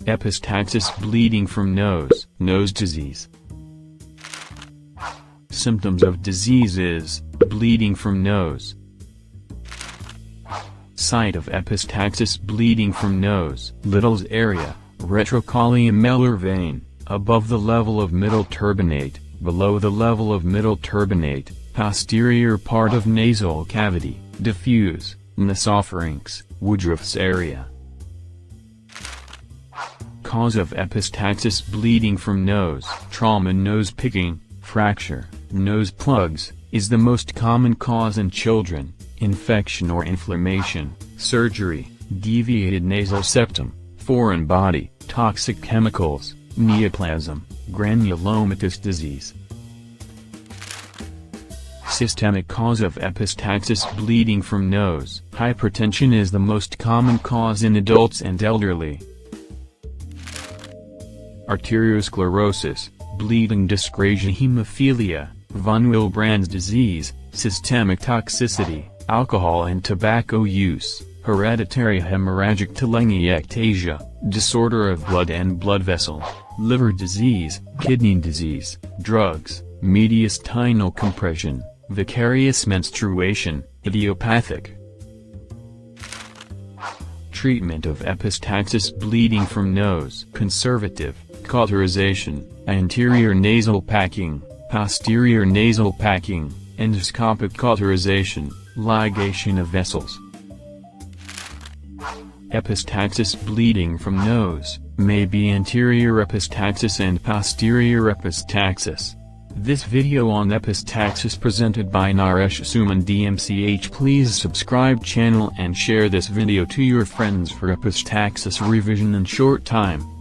Epistaxis, bleeding from nose, nose disease. Symptoms of disease is bleeding from nose. Site of epistaxis, bleeding from nose, Little's area, retrocolumellar vein, above the level of middle turbinate, below the level of middle turbinate, posterior part of nasal cavity, diffuse, nasopharynx, woodruff's area. Cause of epistaxis, bleeding from nose, trauma, nose picking, fracture, nose plugs, is the most common cause in children. Infection or inflammation, surgery, deviated nasal septum, foreign body, toxic chemicals, neoplasm, granulomatous disease. Systemic cause of epistaxis, bleeding from nose. Hypertension is the most common cause in adults and elderly. Arteriosclerosis, bleeding dyscrasia, hemophilia, von Willebrand's disease, systemic toxicity, alcohol and tobacco use, hereditary hemorrhagic telangiectasia, disorder of blood and blood vessel, liver disease, kidney disease, drugs, mediastinal compression, vicarious menstruation, idiopathic. Treatment of epistaxis, bleeding from nose. Conservative, cauterization, anterior nasal packing, posterior nasal packing, endoscopic cauterization, ligation of vessels. Epistaxis, bleeding from nose, may be anterior epistaxis and posterior epistaxis. This video on epistaxis presented by Naresh Suman DMCH. Please subscribe channel and share this video to your friends for epistaxis revision in short time.